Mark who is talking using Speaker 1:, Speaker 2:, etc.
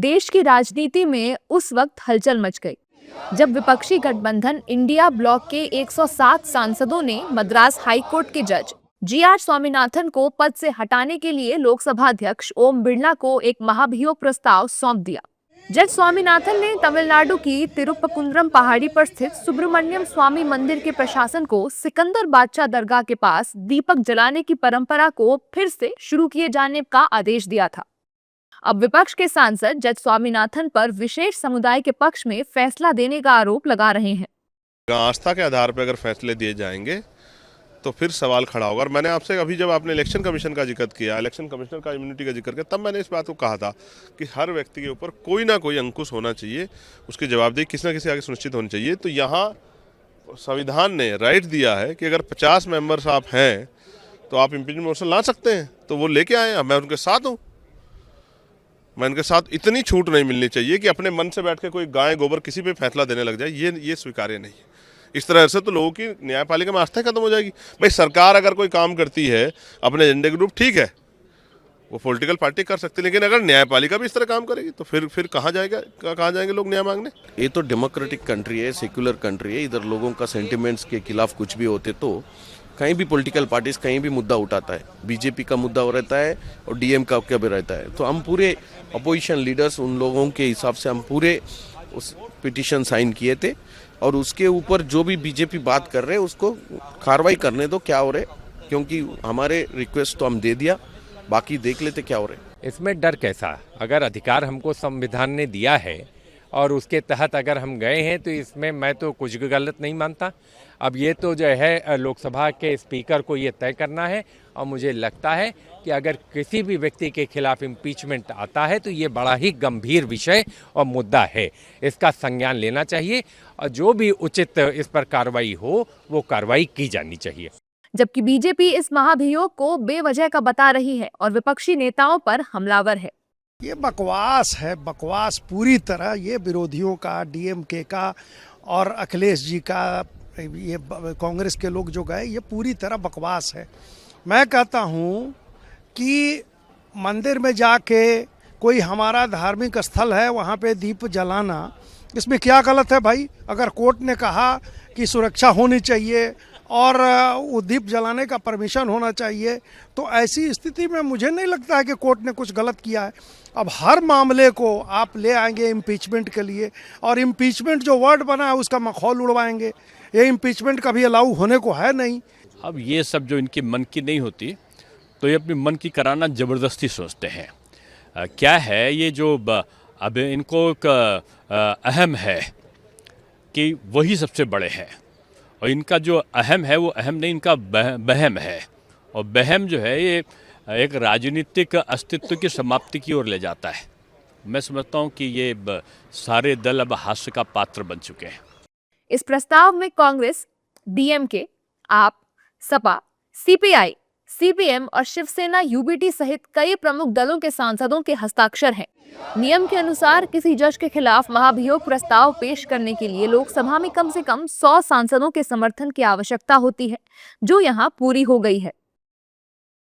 Speaker 1: देश की राजनीति में उस वक्त हलचल मच गई जब विपक्षी गठबंधन इंडिया ब्लॉक के 107 सांसदों ने मद्रास हाई कोर्ट के जज जी.आर. स्वामीनाथन को पद से हटाने के लिए लोकसभा अध्यक्ष ओम बिरला को एक महाभियोग प्रस्ताव सौंप दिया। जज स्वामीनाथन ने तमिलनाडु की तिरुपकुंद्रम पहाड़ी पर स्थित सुब्रमण्यम स्वामी मंदिर के प्रशासन को सिकंदर बादशाह दरगाह के पास दीपक जलाने की परंपरा को फिर से शुरू किए जाने का आदेश दिया था। अब विपक्ष के सांसद जज स्वामीनाथन पर विशेष समुदाय के पक्ष में फैसला देने का आरोप लगा रहे हैं।
Speaker 2: आस्था के आधार पर अगर फैसले दिए जाएंगे तो फिर सवाल खड़ा होगा। और मैंने आपसे अभी जब आपने इलेक्शन कमीशन का जिक्र किया, इलेक्शन कमिश्नर का इम्यूनिटी का जिक्र किया, तब मैंने इस बात को कहा था कि हर व्यक्ति के ऊपर कोई ना कोई अंकुश होना चाहिए, उसकी जवाबदेही किसी न किसी आगे सुनिश्चित होनी चाहिए। तो यहाँ संविधान ने राइट दिया है कि अगर 50 मेंबर्स आप हैं तो आप इम्पीचमेंट मोशन ला सकते हैं, तो वो लेके आए। मैं उनके साथ हूँ, मैं उनके साथ। इतनी छूट नहीं मिलनी चाहिए कि अपने मन से बैठ के कोई गाय गोबर किसी पे फैसला देने लग जाए। ये स्वीकार्य नहीं है। इस तरह से तो लोगों की न्यायपालिका में आस्था खत्म हो जाएगी। भाई सरकार अगर कोई काम करती है अपने एजेंडे के ग्रुप, ठीक है, वो पॉलिटिकल पार्टी कर सकती है, लेकिन अगर न्यायपालिका भी इस तरह काम करेगी तो फिर कहाँ जाएंगे लोग न्याय मांगने।
Speaker 3: ये तो डेमोक्रेटिक कंट्री है, सेक्युलर कंट्री है। इधर लोगों का सेंटिमेंट्स के खिलाफ कुछ भी होते तो कहीं भी पॉलिटिकल पार्टीज कहीं भी मुद्दा उठाता है। बीजेपी का मुद्दा रहता है और डीएम का भी रहता है। तो हम पूरे अपोजिशन लीडर्स, उन लोगों के हिसाब से हम पूरे उस पिटीशन साइन किए थे और उसके ऊपर जो भी बीजेपी बात कर रहे हैं उसको कार्रवाई करने दो क्या हो रहे, क्योंकि हमारे रिक्वेस्ट तो हम दे दिया, बाकी देख लेते क्या हो रहे।
Speaker 4: इसमें डर कैसा? अगर अधिकार हमको संविधान ने दिया है और उसके तहत अगर हम गए हैं तो इसमें मैं तो कुछ गलत नहीं मानता। अब ये तो जो है लोकसभा के स्पीकर को ये तय करना है और मुझे लगता है कि अगर किसी भी व्यक्ति के खिलाफ इम्पीचमेंट आता है तो ये बड़ा ही गंभीर विषय और मुद्दा है। इसका संज्ञान लेना चाहिए और जो भी उचित इस पर कार्रवाई हो वो कार्रवाई की जानी चाहिए।
Speaker 1: जबकि बीजेपी इस महाभियोग को बेवजह का बता रही है और विपक्षी नेताओं पर हमलावर है।
Speaker 5: ये बकवास है, बकवास पूरी तरह। ये विरोधियों का, डीएमके का और अखिलेश जी का, ये कांग्रेस के लोग जो गए, ये पूरी तरह बकवास है। मैं कहता हूँ कि मंदिर में जाके कोई हमारा धार्मिक स्थल है वहाँ पे दीप जलाना, इसमें क्या गलत है भाई? अगर कोर्ट ने कहा कि सुरक्षा होनी चाहिए और वो दीप जलाने का परमिशन होना चाहिए, तो ऐसी स्थिति में मुझे नहीं लगता है कि कोर्ट ने कुछ गलत किया है। अब हर मामले को आप ले आएंगे इम्पीचमेंट के लिए, और इम्पीचमेंट जो वर्ड बना है उसका मखौल उड़वाएंगे। ये इम्पीचमेंट कभी अलाउ होने को है नहीं।
Speaker 6: अब ये सब जो इनके मन की नहीं होती तो ये अपनी मन की कराना ज़बरदस्ती सोचते हैं। क्या है ये जो अब इनको अहम है कि वही सबसे बड़े हैं, और इनका जो अहम है वो अहम नहीं, इनका बहम है। और बहम जो है ये एक राजनीतिक अस्तित्व की समाप्ति की ओर ले जाता है। मैं समझता हूँ कि ये सारे दल अब हास्य का पात्र बन चुके हैं।
Speaker 1: इस प्रस्ताव में कांग्रेस, डीएमके, आप, सपा, सीपीआई, सीपीएम और शिवसेना यूबीटी सहित कई प्रमुख दलों के सांसदों के हस्ताक्षर हैं। नियम के अनुसार किसी जज के खिलाफ महाभियोग प्रस्ताव पेश करने के लिए लोकसभा में कम से कम 100 सांसदों के समर्थन की आवश्यकता होती है, जो यहाँ पूरी हो गई है।